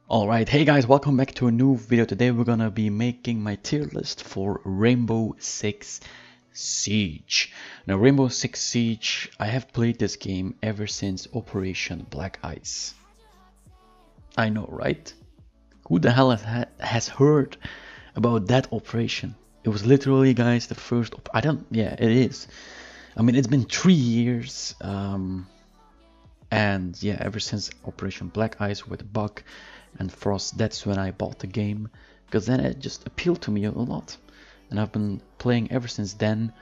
Alright, hey guys, welcome back to a new video. Today we're gonna be making my tier list for Rainbow Six Siege. Now Rainbow Six Siege, I have played this game ever since Operation Black Ice. I know, right? Who the hell has heard about that operation? It was literally, guys, the first yeah, it is. I mean, it's been 3 years, and yeah, ever since Operation Black Ice with Buck and Frost, that's when I bought the game, because then it just appealed to me a lot, and I've been playing ever since then.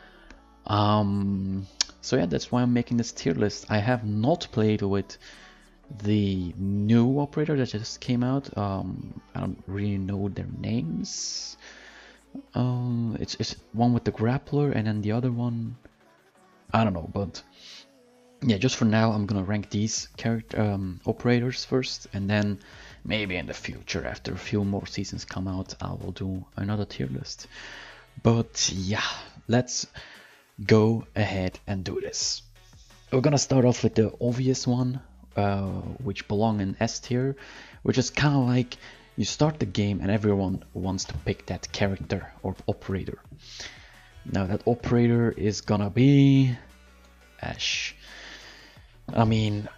So yeah, that's why I'm making this tier list. I have not played with the new operator that just came out. I don't really know their names. It's one with the grappler, and then the other one, I don't know, but yeah, just for now I'm gonna rank these operators first, and then maybe in the future, after a few more seasons come out, I will do another tier list. But yeah, let's go ahead and do this. We're gonna start off with the obvious one, which belong in S tier, which is kind of like you start the game and everyone wants to pick that character or operator. Now that operator is gonna be Ashe. I mean,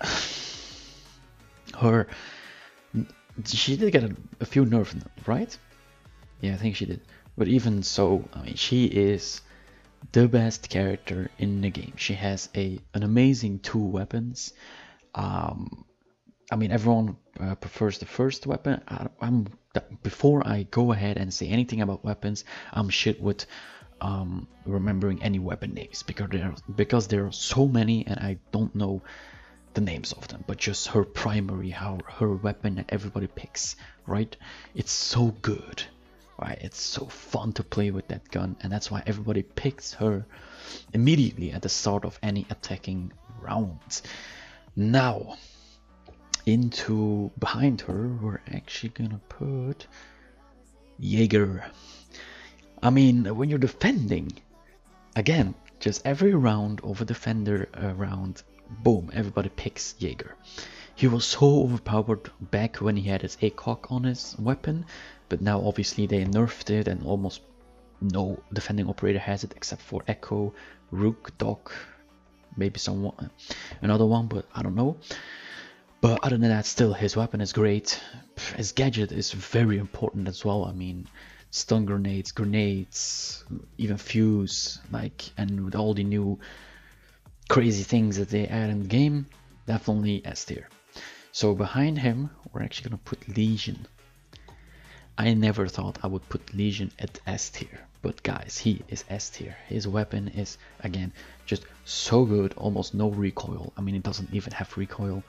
she did get a few nerfs, right? Yeah, I think she did. But even so, I mean, she is the best character in the game. She has an amazing 2 weapons. I mean, everyone prefers the first weapon. Before I go ahead and say anything about weapons, I'm shit with remembering any weapon names, because there are so many and I don't know the names of them, but just her primary, her weapon that everybody picks, right? It's so good, right? It's so fun to play with that gun, and that's why everybody picks her immediately at the start of any attacking round. Now, behind her, we're actually gonna put Jaeger. I mean, when you're defending, again, just every round over defender round, boom, everybody picks Jaeger. He was so overpowered back when he had his ACOG on his weapon, but now obviously they nerfed it and almost no defending operator has it except for Echo, Rook, Doc, maybe another one, but I don't know. But other than that, still his weapon is great. His gadget is very important as well. I mean, stun grenades, even fuse, and with all the new crazy things that they add in the game, definitely S tier. So behind him, we're actually gonna put Lesion. I never thought I would put Lesion at S tier, but guys, he is S tier. His weapon is, again, just so good, almost no recoil. I mean, it doesn't even have recoil.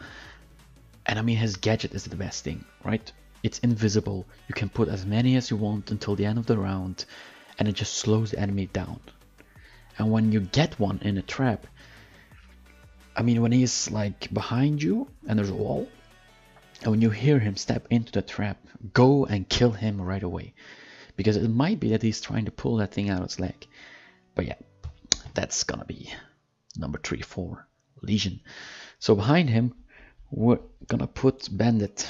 And I mean, his gadget is the best thing, right? It's invisible. You can put as many as you want until the end of the round, and it just slows the enemy down. And when you get one in a trap, I mean, when he's like behind you and there's a wall, and when you hear him step into the trap, go and kill him right away, because it might be that he's trying to pull that thing out of his leg. But yeah, that's gonna be number 3 for Lesion. So behind him, we're gonna put Bandit.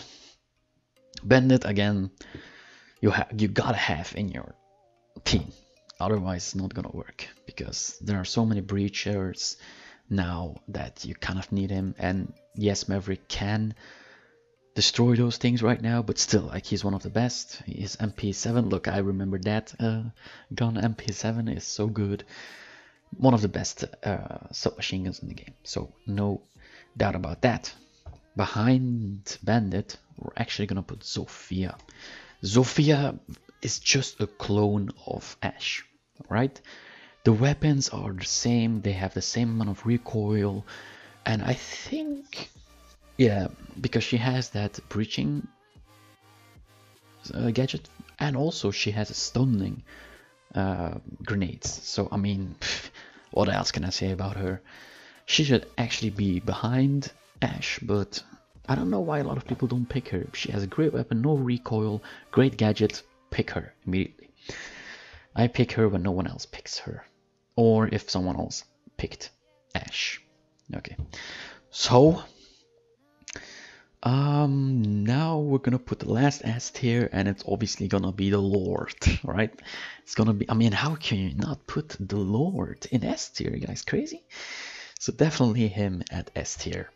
Bandit, again, you gotta have in your team, otherwise it's not gonna work, because there are so many breachers now that you kind of need him. And yes, Maverick can destroy those things right now, but still, like, he's one of the best. His MP7, look, I remember that gun. MP7 is so good, one of the best submachine guns in the game, so no doubt about that. Behind Bandit, we're actually gonna put Zofia. Zofia is just a clone of Ashe, right? The weapons are the same, they have the same amount of recoil, and I think, yeah, because she has that breaching gadget, and also she has a stunning grenades. So I mean, what else can I say about her? She should actually be behind Ashe, but I don't know why a lot of people don't pick her. She has a great weapon, no recoil, great gadget. Pick her immediately. I pick her when no one else picks her, or if someone else picked Ashe. Okay, so Now we're gonna put the last S tier, and it's obviously gonna be the Lord, right? It's gonna be, I mean, how can you not put the Lord in S tier, you guys? Crazy? So definitely him at S tier.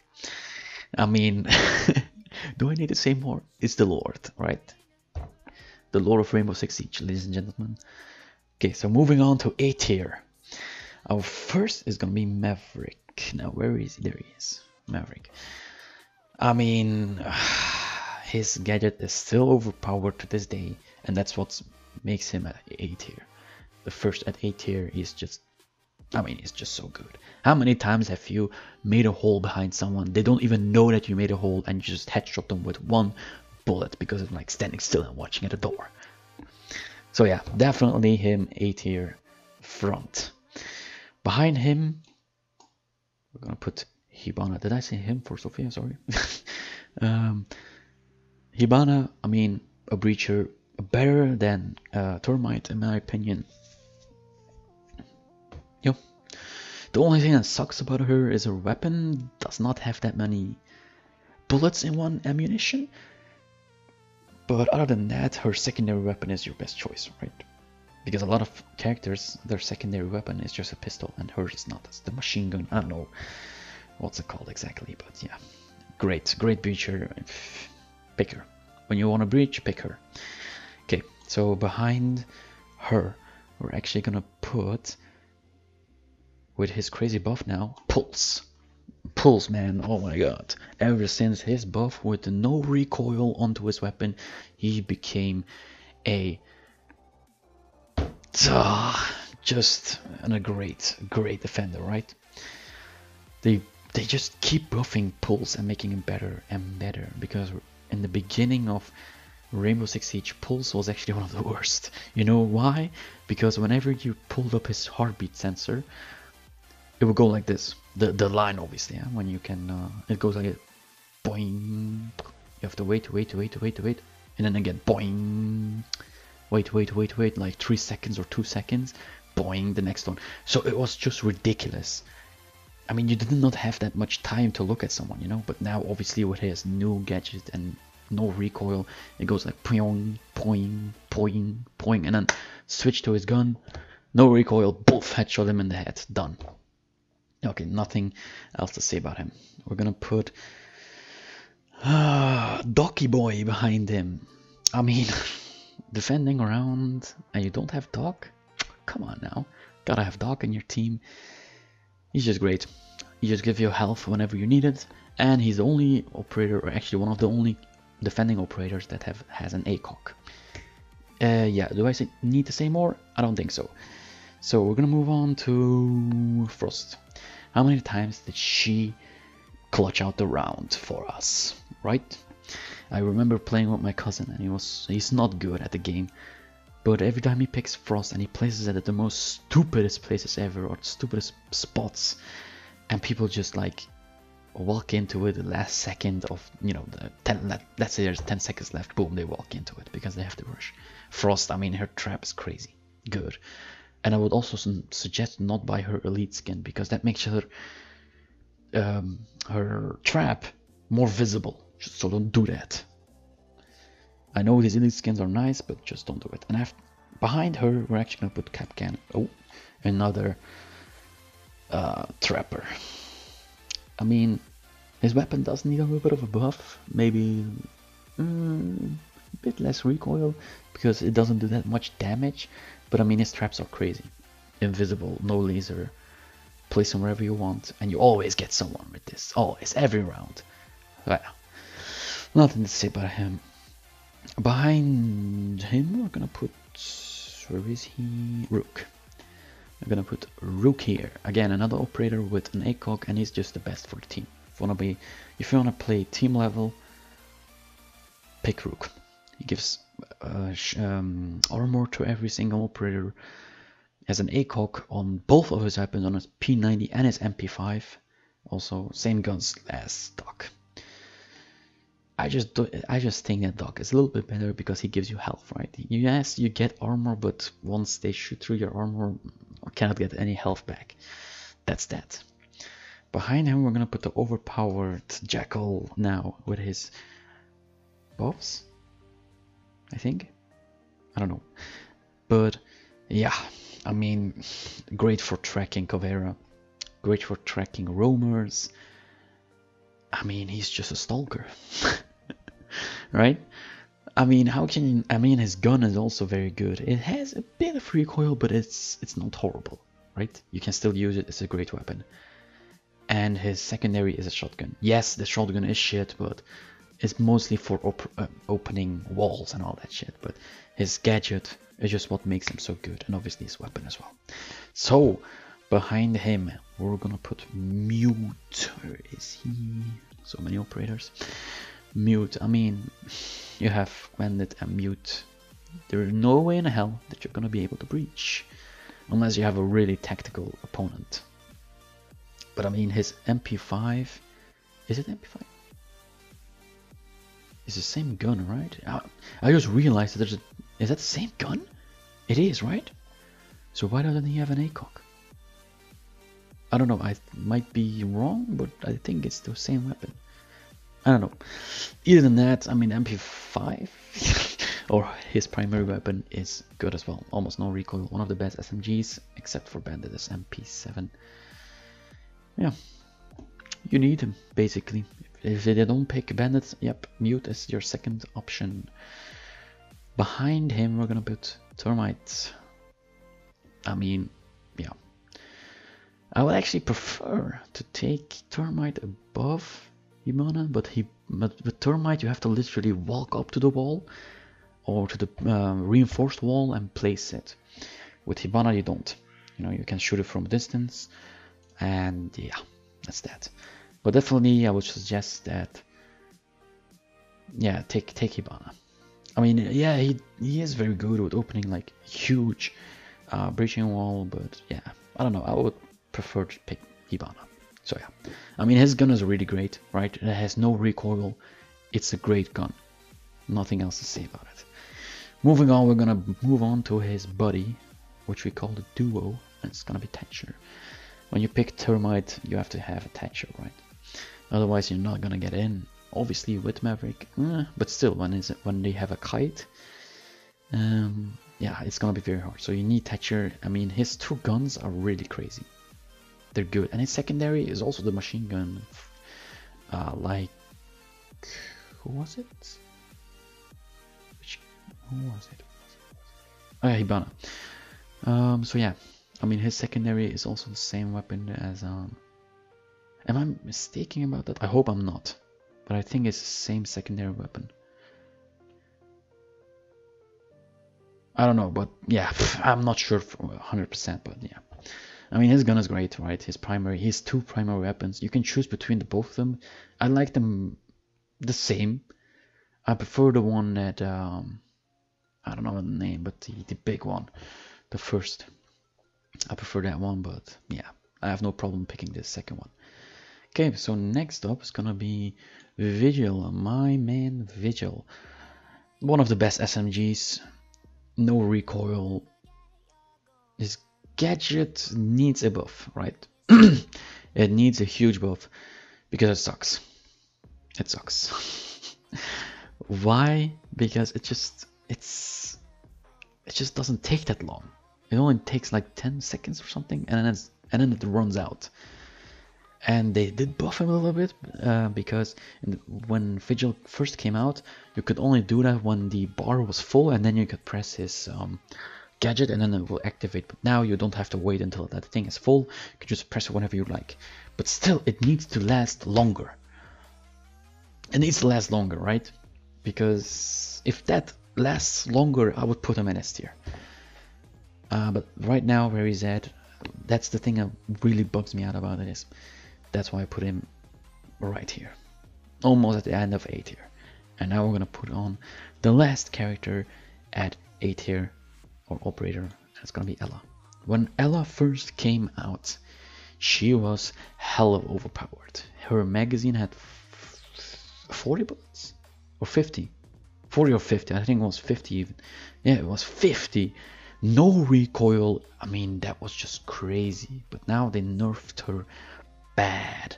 I mean, do I need to say more? It's the Lord, right? The Lord of Rainbow Six Siege, ladies and gentlemen. Okay, so moving on to A tier. Our first is gonna be Maverick. Now, where is he? There he is. Maverick. I mean, his gadget is still overpowered to this day, and that's what makes him at A tier. The first at A tier is just, I mean, it's just so good. How many times have you made a hole behind someone? They don't even know that you made a hole, and you just headshot them with one bullet because of like standing still and watching at the door. So yeah, definitely him A tier front. Behind him, we're gonna put Hibana. Did I say him for Sophia? Sorry. Hibana, I mean, a breacher, better than Termite in my opinion. Yep. The only thing that sucks about her is her weapon does not have that many bullets in one ammunition. But other than that, her secondary weapon is your best choice, right? Because a lot of characters, their secondary weapon is just a pistol, and hers is not. It's the machine gun. I don't know what's it called exactly, but yeah. Great breacher. Pick her. When you want to breach, pick her. Okay, so behind her, we're actually gonna put, with his crazy buff now, Pulse. Pulse, man, oh my god. Ever since his buff with no recoil onto his weapon, he became a just a great defender, right? They just keep buffing Pulse and making him better and better, because in the beginning of Rainbow Six Siege, Pulse was actually one of the worst. You know why? Because whenever you pulled up his heartbeat sensor, it would go like this. The line, obviously, yeah? When you can, it goes like a boing. You have to wait, and then again, boing. Wait, like 3 seconds or 2 seconds, boing, the next one. So it was just ridiculous. I mean, you did not have that much time to look at someone, you know, but now obviously with his new gadget and no recoil, it goes like poing, poing, poing, poing, and then switch to his gun, no recoil, boof, headshot him in the head, done. Okay, nothing else to say about him. We're gonna put Docky Boy behind him. I mean, defending around and you don't have Doc? Come on now, gotta have Doc in your team. He's just great. He just gives you health whenever you need it, and he's the only operator, or actually one of the only defending operators that has an ACOG. Yeah, do I need to say more? I don't think so. So we're gonna move on to Frost. How many times did she clutch out the round for us, right? I remember playing with my cousin, and he's not good at the game, but every time he picks Frost and he places it at the most stupidest places ever, or stupidest spots, and people just like walk into it the last second of, you know, let's say there's 10 seconds left, boom, they walk into it because they have to rush. Frost, I mean, her trap is crazy good. And I would also suggest not buy her elite skin, because that makes her trap more visible. So don't do that. I know these elite skins are nice, but just don't do it. And behind her, we're actually gonna put Kapkan. Oh, another trapper. I mean, his weapon does need a little bit of a buff, maybe a bit less recoil, because it doesn't do that much damage. But I mean, his traps are crazy. Invisible, no laser, place them wherever you want, and you always get someone with this. Always, every round. Well, nothing to say about him. Behind him, we're gonna put, where is he? Rook. I'm gonna put Rook here. Again, another operator with an ACOG, and he's just the best for the team. If you wanna play team level, pick Rook. He gives armor to every single operator, has an ACOG on both of his weapons, on his P90 and his MP5. Also, same guns as Doc. I just think that Doc is a little bit better because he gives you health, right? Yes, you get armor, but once they shoot through your armor, you cannot get any health back. That's that. Behind him, we're gonna put the overpowered Jackal now with his buffs, I think. I don't know. But yeah, I mean, great for tracking Caveira, great for tracking roamers. I mean, he's just a stalker, right? I mean, how can you, I mean, his gun is also very good. It has a bit of recoil, but it's not horrible, right? You can still use it. It's a great weapon. And his secondary is a shotgun. Yes, the shotgun is shit, but it's mostly for opening walls and all that shit. But his gadget is just what makes him so good, and obviously his weapon as well. So behind him, we're gonna put Mute. Where is he? So many operators. Mute. I mean, you have Bandit and Mute. There is no way in hell that you're gonna be able to breach, unless you have a really tactical opponent. But I mean, his MP5, is it MP5? It's the same gun, right? I just realized that there's a, is that the same gun? It is, right? So why doesn't he have an ACOG? I don't know, I might be wrong, but I think it's the same weapon. I don't know. Either than that, I mean, MP5 or his primary weapon is good as well. Almost no recoil, one of the best SMGs, except for Bandit is MP7. Yeah, you need him basically. If they don't pick Bandit, yep, Mute is your second option. Behind him, we're gonna put Termite. I mean, yeah, I would actually prefer to take Termite above Hibana, but with Termite you have to literally walk up to the wall or to the reinforced wall and place it. With Hibana you don't. You know, you can shoot it from a distance. And yeah, that's that. But definitely I would suggest that, yeah, take Hibana. I mean, yeah, he is very good with opening like huge breaching wall, but yeah, I don't know, I would prefer to pick Hibana. So yeah, I mean, his gun is really great, right? It has no recoil. It's a great gun. Nothing else to say about it. Moving on, we're gonna move on to his buddy, which we call the duo, and it's gonna be Thatcher. When you pick Termite, you have to have a Thatcher, right? Otherwise, you're not gonna get in. Obviously, with Maverick, but still, when they have a kite, yeah, it's gonna be very hard. So you need Thatcher. I mean, his two guns are really crazy. They're good, and his secondary is also the machine gun. Like, who was it? Who was it? Oh yeah, Hibana. So yeah. I mean, his secondary is also the same weapon as, am I mistaken about that? I hope I'm not, but I think it's the same secondary weapon. I don't know, but yeah, I'm not sure for 100%, but yeah. I mean, his gun is great, right? His two primary weapons, you can choose between the both of them. I like them the same. I prefer the one that, I don't know the name, but the big one, the first. I prefer that one, but yeah, I have no problem picking this second one. Okay, so next up is gonna be Vigil, my man Vigil. One of the best SMGs, no recoil. His gadget needs a buff, right? It needs a huge buff because it sucks. It sucks. Why? Because it just doesn't take that long. It only takes like 10 seconds or something, and then it runs out. And they did buff him a little bit because when Vigil first came out, you could only do that when the bar was full, and then you could press his gadget and then it will activate. But now you don't have to wait until that thing is full. You can just press it whenever you like. But still, it needs to last longer. It needs to last longer, right? Because if that lasts longer, I would put him in S tier. But right now, where he's at, that's the thing that really bugs me out about it. Is that's why I put him right here, almost at the end of A tier. And now we're gonna put on the last character at A tier or operator. It's gonna be Ela. When Ela first came out, she was hell of overpowered. Her magazine had 40 bullets or 50, 40 or 50. I think it was 50 even. Yeah, it was 50. No recoil. I mean, that was just crazy. But now they nerfed her bad.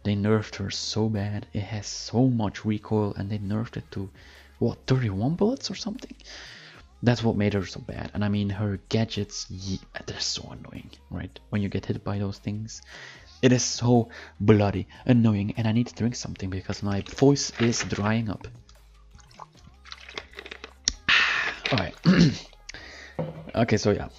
They nerfed her so bad. It has so much recoil, and they nerfed it to what, 31 bullets or something. That's what made her so bad. And I mean, her gadgets, they're so annoying, right? When you get hit by those things, it is so bloody annoying. And I need to drink something because my voice is drying up. Alright. Okay, so yeah,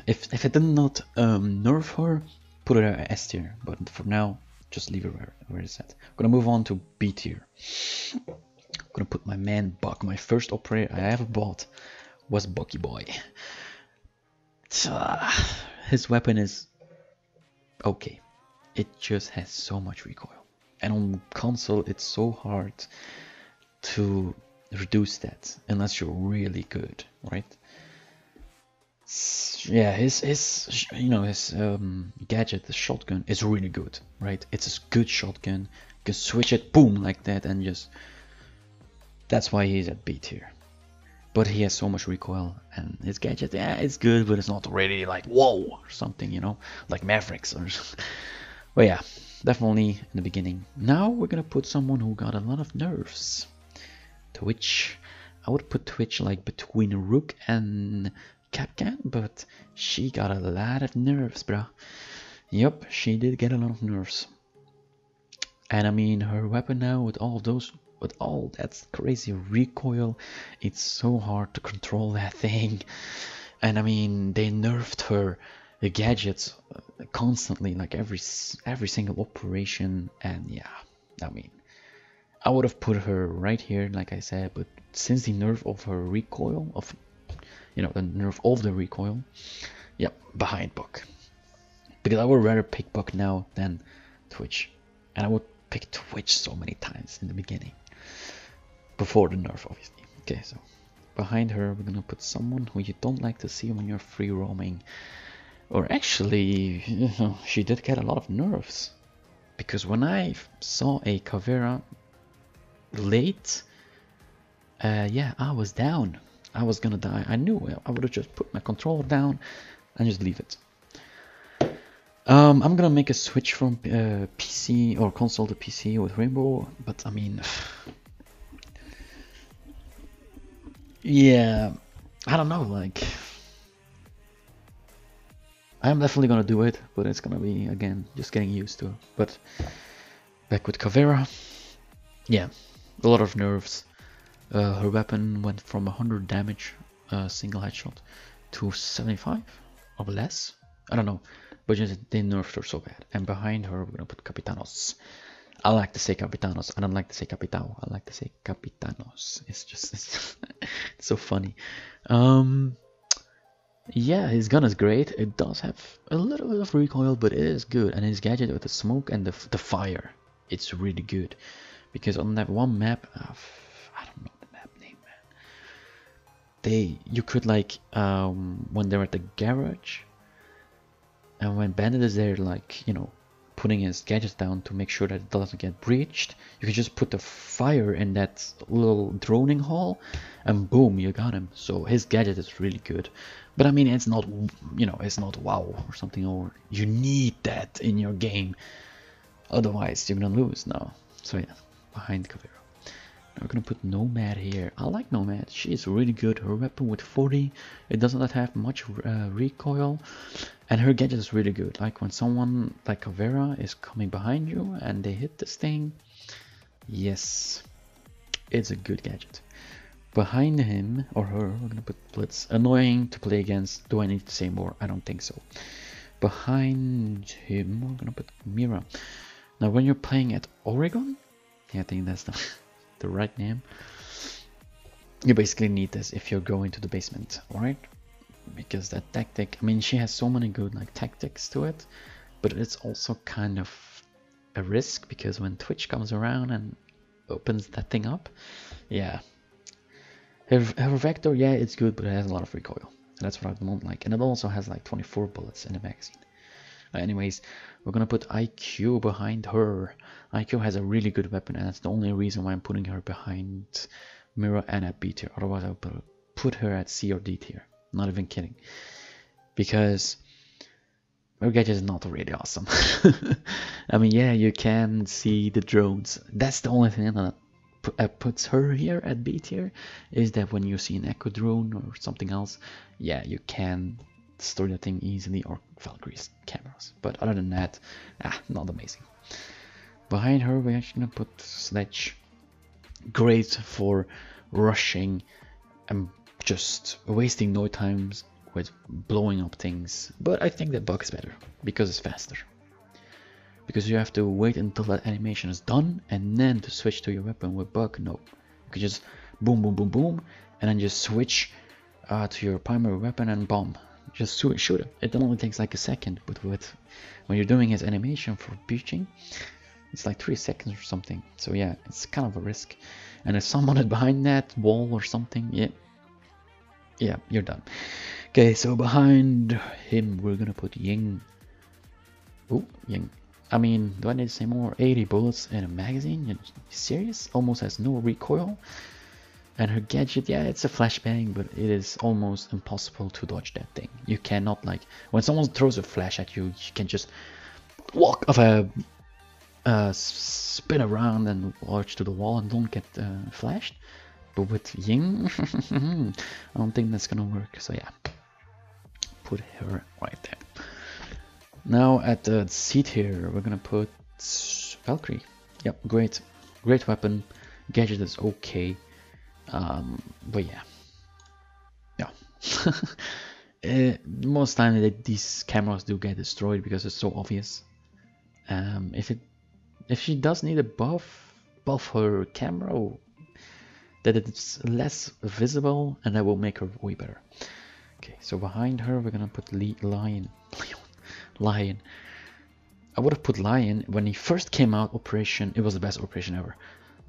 if it did not nerf her, put her at S tier. But for now, just leave her where it's at. I'm gonna move on to B tier. I'm gonna put my man Buck. My first operator I ever bought was Bucky Boy. His weapon is okay. It just has so much recoil, and on console it's so hard to reduce that unless you're really good, right? Yeah, his gadget, the shotgun, is really good, right? It's a good shotgun. You can switch it, boom, like that, and just that's why he's at B tier. But he has so much recoil, and his gadget, yeah, it's good, but it's not really like whoa or something, you know, like Mavericks or. But yeah, definitely in the beginning. Now we're gonna put someone who got a lot of nerfs. Twitch. I would put Twitch like between Rook and Kapkan, but she got a lot of nerfs, bro. Yup, she did get a lot of nerfs. And I mean, her weapon now with all those, with all that crazy recoil, it's so hard to control that thing. And I mean, they nerfed her the gadgets constantly, like every single operation. And yeah, I mean, I would have put her right here, like I said, but since the nerf of her recoil, of the nerf of the recoil, yep, behind Buck. Because I would rather pick Buck now than Twitch, and I would pick Twitch so many times in the beginning, before the nerf, obviously. Okay, so behind her we're gonna put someone who you don't like to see when you're free roaming, or actually, she did get a lot of nerfs, because when I saw a Caveira late, yeah, I was down. I was gonna die. I knew I would have just put my controller down and just leave it. I'm gonna make a switch from PC or console to PC with Rainbow, but I mean, yeah, I don't know, like, I'm definitely gonna do it, but it's gonna be, again, just getting used to it. But back with Caveira, yeah, a lot of nerfs. Her weapon went from 100 damage, single headshot, to 75 or less. I don't know, but just they nerfed her so bad. And behind her, we're gonna put Capitanos. I like to say Capitanos. I don't like to say Capitao. I like to say Capitanos. It's just it's so funny. Yeah, his gun is great. It does have a little bit of recoil, but it is good. And his gadget with the smoke and the fire, it's really good. Because on that one map, I don't know the map name, man. You could like when they're at the garage, and when Bandit is there, like, putting his gadgets down to make sure that it doesn't get breached, you can just put the fire in that little droning hole, and boom, you got him. So his gadget is really good. But I mean, it's not, it's not WoW or something, or you need that in your game. Otherwise, you're gonna lose now. So yeah, behind Caveira. Now we're gonna put Nomad here. I like Nomad. She's really good. Her weapon with 40, it does not have much recoil, and her gadget is really good. Like when someone like Caveira is coming behind you and they hit this thing, yes, it's a good gadget. Behind him or her, we're gonna put Blitz. Annoying to play against. Do I need to say more? I don't think so. Behind him, we're gonna put Mira. Now, when you're playing at Oregon, yeah, I think that's the right name. You basically need this if you're going to the basement, alright? Because that tactic, I mean, she has so many good like tactics to it, but it's also kind of a risk because when Twitch comes around and opens that thing up, yeah. Her Vector, yeah, it's good, but it has a lot of recoil. And that's what I don't like. And it also has like 24 bullets in the magazine. Anyways, we're gonna put IQ behind her. IQ has a really good weapon, and that's the only reason why I'm putting her behind Mira and at B tier. Otherwise, I would put her at C or D tier. Not even kidding. Because her gadget is not really awesome. I mean, yeah, you can see the drones. That's the only thing that puts her here at B tier, is that when you see an Echo drone or something else, yeah, you can store that thing easily, or Valkyrie's cameras. But other than that, not amazing. Behind her, we're actually gonna put Sledge. Great for rushing and just wasting no times with blowing up things. But I think that Bug is better because it's faster. Because you have to wait until that animation is done and then to switch to your weapon. With Bug, no. You can just boom, boom, boom, boom, and then just switch to your primary weapon and bomb. Just shoot it. It only takes like a second, but when you're doing his animation for breaching, it's like 3 seconds or something. So yeah, it's kind of a risk. And if someone is behind that wall or something, yeah, you're done. Okay, so behind him we're gonna put Ying. Oh, Ying. I mean, do I need to say more? 80 bullets in a magazine? You serious? Almost has no recoil. And her gadget, yeah, it's a flashbang, but it is almost impossible to dodge that thing. You cannot, like, when someone throws a flash at you, you can just walk off spin around and watch to the wall and don't get flashed. But with Ying, I don't think that's gonna work. So yeah, put her right there. Now at the C tier, we're gonna put Valkyrie. Yep, great weapon. Gadget is okay, but yeah. Most time these cameras do get destroyed because it's so obvious. If she does need a buff her camera, that it's less visible, and that will make her way better. Okay, so behind her we're gonna put Lion. I would have put Lion when he first came out. Operation, it was the best operation ever.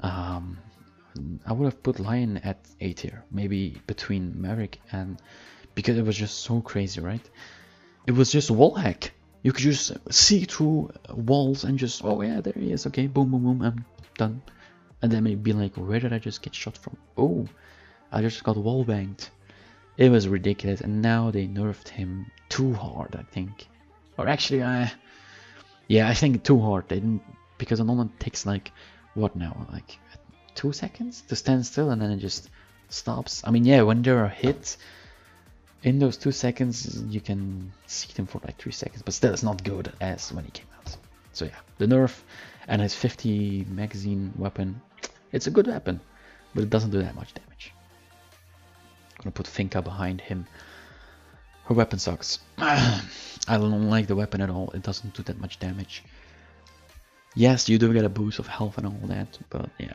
I would have put Lion at A tier, maybe between Maverick, and because it was just so crazy, right? It was just wall hack. You could just see through walls and just, oh yeah, there he is. Okay, boom, boom, boom, I'm done. And then maybe be like, where did I just get shot from? Oh, I just got wall banged. It was ridiculous, and now they nerfed him too hard, I think. Or actually, yeah, I think too hard. They didn't, because a moment takes like, what now? Like 2 seconds to stand still, and then it just stops. I mean, yeah, when there are hits, in those 2 seconds, you can see them for like 3 seconds, but still it's not good as when he came out. So yeah, the nerf and his 50 magazine weapon, it's a good weapon, but it doesn't do that much damage. I'm gonna put Finka behind him. Her weapon sucks. I don't like the weapon at all. It doesn't do that much damage. Yes, you do get a boost of health and all that, but yeah,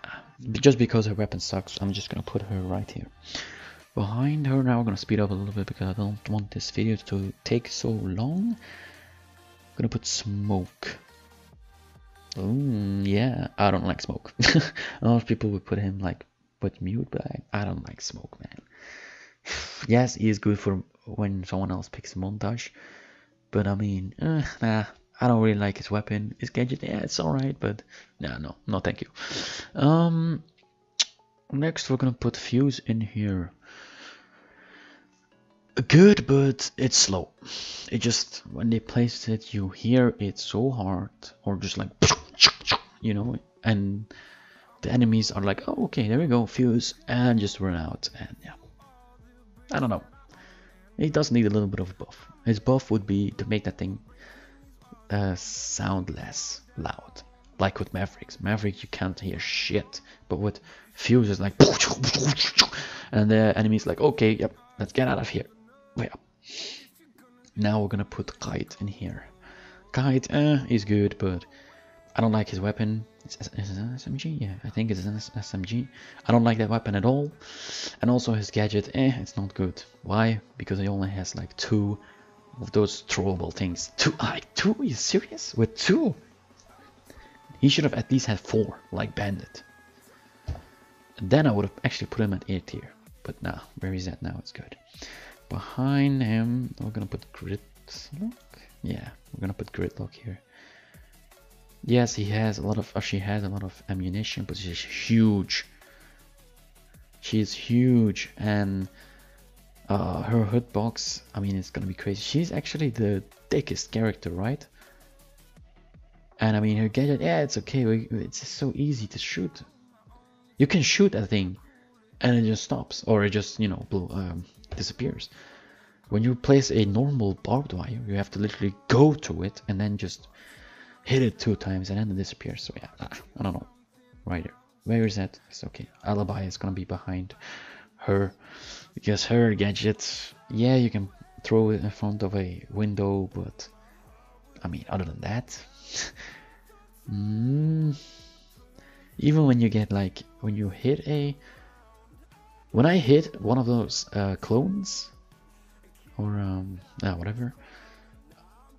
just because her weapon sucks, I'm just gonna put her right here. Behind her now, we're gonna speed up a little bit because I don't want this video to take so long. I'm gonna put Smoke. Oh yeah, I don't like Smoke. A lot of people would put him like with mute, but I don't like Smoke, man. Yes, he is good for when someone else picks a montage, but I mean, nah, I don't really like his weapon. His gadget, yeah, it's alright, but nah, no, thank you. Next we're gonna put Fuse in here. Good, but it's slow. It just, when they place it, you hear it so hard, or just like, you know, and the enemies are like, oh, okay, there we go, Fuse, and just run out, and yeah. I don't know. He does need a little bit of a buff. His buff would be to make that thing sound less loud. Like with Mavericks. Maverick, you can't hear shit, but with Fuse, it's like, and the enemy's like, okay, yep, let's get out of here. Yeah. Now we're gonna put Kite in here. Kite is good, but I don't like his weapon. Is it an SMG? Yeah, I think it's an SMG. I don't like that weapon at all. And also his gadget, it's not good. Why? Because he only has like 2 of those throwable things. 2? Like 2? Are you serious? With 2? He should have at least had 4, like Bandit. And then I would have actually put him at A tier. But nah, where is that now? It's good. Behind him, we're gonna put Gridlock. Yeah, we're gonna put Gridlock here. Yes, he has a lot of, she has a lot of ammunition, but she's huge. She's huge, and Her hitbox, I mean, it's gonna be crazy. She's actually the thickest character, right? And I mean, her gadget, yeah, it's okay. It's just so easy to shoot. You can shoot a thing, and it just stops, or it just, you know, disappears. When you place a normal barbed wire, you have to literally go to it and then just hit it 2 times, and then it disappears. So yeah, I don't know. Right there. Where is that? It's okay. Alibi is gonna be behind her, because her gadget, yeah, you can throw it in front of a window, but I mean, other than that, even when you get like, when you hit when I hit one of those clones, or whatever,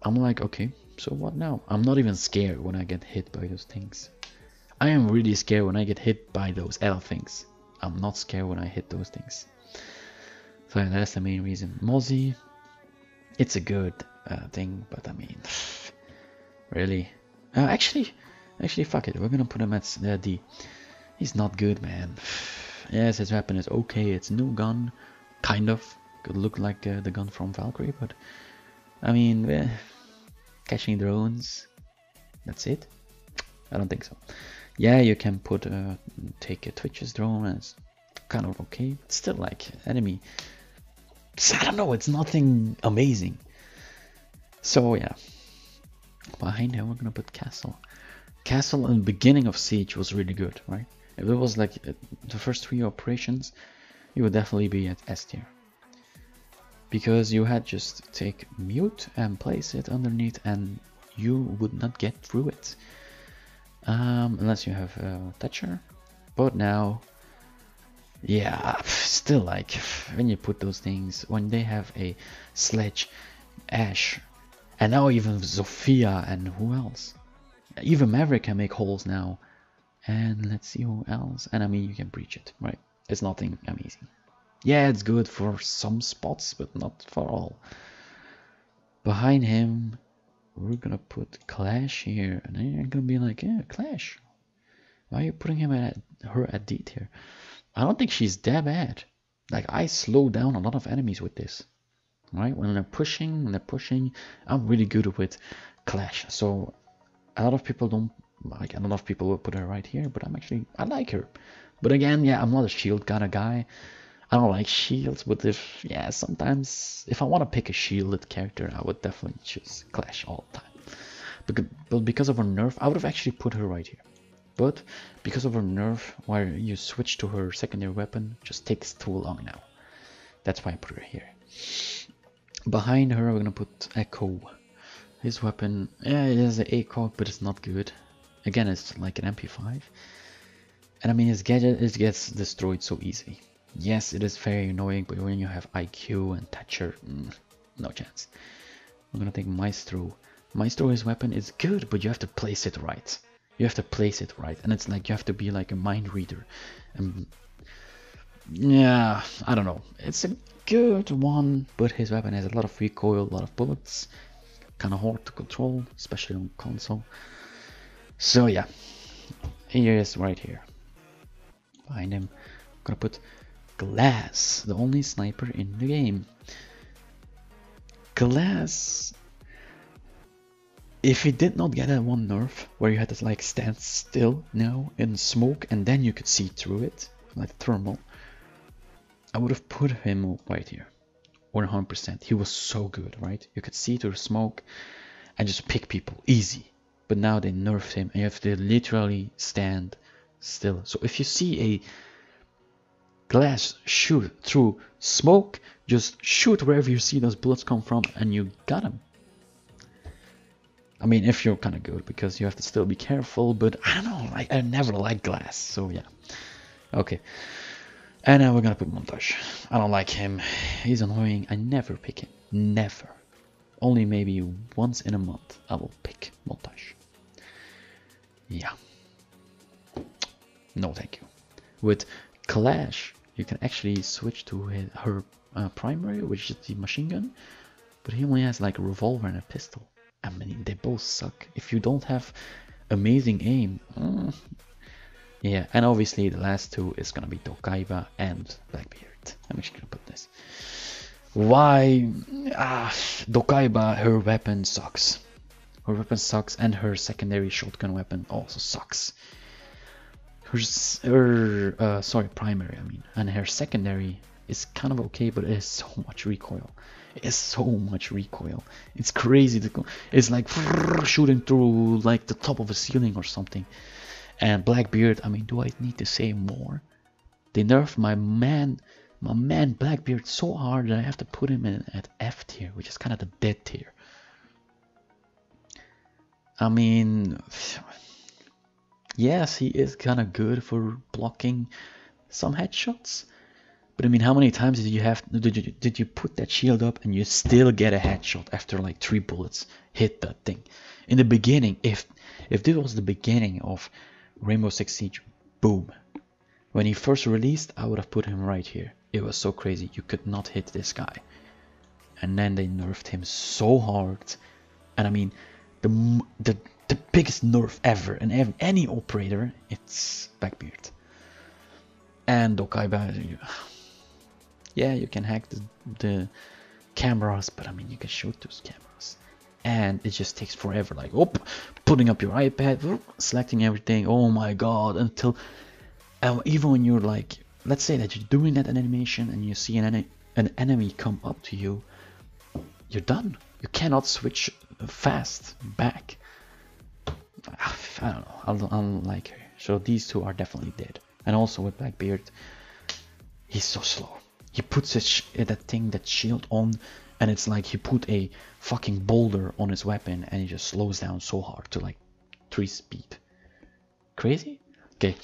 I'm like, okay, so what now? I'm not even scared when I get hit by those things. I am really scared when I get hit by those L things. I'm not scared when I hit those things. So that's the main reason. Mozzie, it's a good thing, but I mean, really? Actually, fuck it. We're gonna put him at D. He's not good, man. Yes, his weapon is okay. It's a new gun, kind of. Could look like the gun from Valkyrie, but I mean, catching drones. That's it. I don't think so. Yeah, you can take a Twitch's drone, and it's kind of okay. It's still like enemy. I don't know. It's nothing amazing. So yeah, behind him we're gonna put Castle. Castle in the beginning of Siege was really good, right? If it was like the first 3 operations, you would definitely be at S tier. Because you had just take mute and place it underneath, and you would not get through it. Unless you have Thatcher. But now, yeah, still like, when you put those things, when they have a Sledge, Ash, and now even Sophia, and who else? Even Maverick can make holes now. And let's see who else. And I mean, you can breach it, right? It's nothing amazing. Yeah, it's good for some spots, but not for all. Behind him, we're gonna put Clash here, and then you're gonna be like, yeah, Clash. Why are you putting her at D tier? I don't think she's that bad. Like, I slow down a lot of enemies with this, right? When they're pushing, I'm really good with Clash. So a lot of people don't like. A lot of people will put her right here, but I like her. But again, yeah, I'm not a shield kind of guy. I don't like shields, but sometimes if I want to pick a shielded character, I would definitely choose Clash all the time. But because of her nerf, I would have actually put her right here. But because of her nerf, where you switch to her secondary weapon, just takes too long now. That's why I put her here. Behind her, we're gonna put Echo. His weapon, yeah, it is an ACOG, but it's not good. Again, it's like an MP5. And I mean, his gadget gets destroyed so easy. Yes, it is very annoying, but when you have IQ and Thatcher, no chance. I'm gonna take Maestro. Maestro, his weapon is good, but you have to place it right. You have to place it right, and it's like you have to be like a mind reader. And yeah, I don't know. It's a good one, but his weapon has a lot of recoil, a lot of bullets. Kind of hard to control, especially on console. So yeah, he is right here. Behind him, I'm gonna put Glass, the only sniper in the game. Glass, if he did not get that one nerf where you had to like stand still now in smoke and then you could see through it, like thermal, I would have put him right here. 100%. He was so good, right? You could see through smoke and just pick people easy. But now they nerfed him and you have to literally stand still. So if you see a Glass shoot through smoke, just shoot wherever you see those bullets come from and you got him. I mean, if you're kind of good, because you have to still be careful, but I don't know, I never liked Glass, so yeah. Okay, and now we're gonna put Montage. I don't like him, he's annoying, I never pick him, never. Only maybe once in a month I will pick Montage. Yeah. No thank you. With Clash, you can actually switch to her primary, which is the machine gun, but he only has like a revolver and a pistol. I mean, they both suck. If you don't have amazing aim, yeah, and obviously the last two is gonna be Tokaiba and Blackbeard. I'm just gonna put this. Why? Dokaiba, her weapon sucks. Her weapon sucks, and her secondary shotgun weapon also sucks. Sorry, primary, I mean. And her secondary is kind of okay, but it has so much recoil. It has so much recoil. It's crazy to go. It's like shooting through like the top of a ceiling or something. And Blackbeard, I mean, do I need to say more? They nerfed my man Blackbeard so hard that I have to put him in at F tier, which is kind of the dead tier. I mean, yes, he is kind of good for blocking some headshots, but I mean, how many times did you put that shield up and you still get a headshot after like 3 bullets hit that thing? In the beginning, if this was the beginning of Rainbow Six Siege, boom. When he first released, I would have put him right here. It was so crazy, you could not hit this guy. And then they nerfed him so hard, and I mean, the biggest nerf ever, and any operator, it's Blackbeard. And Dokaiba, yeah, you can hack the cameras, but I mean, you can shoot those cameras, and it just takes forever. Like, putting up your iPad, selecting everything. Oh my god! Until even when you're like, let's say that you're doing that animation and you see an enemy come up to you, you're done. You cannot switch fast back. I don't know. I don't like her. So these two are definitely dead. And also with Blackbeard, he's so slow. He puts that shield on, and it's like he put a fucking boulder on his weapon, and he just slows down so hard to like 3 speed. Crazy? Okay.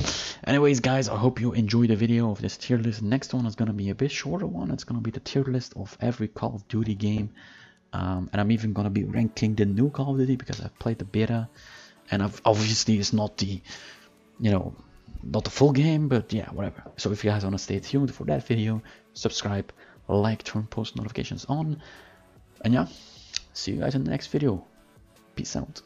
Anyways, guys, I hope you enjoyed the video of this tier list. Next one is gonna be a bit shorter one. It's gonna be the tier list of every Call of Duty game. And I'm even gonna be ranking the new Call of Duty because I've played the beta, and obviously it's not the, not the full game, but yeah, whatever. So if you guys want to stay tuned for that video, subscribe, like, turn post notifications on, and yeah, see you guys in the next video. Peace out.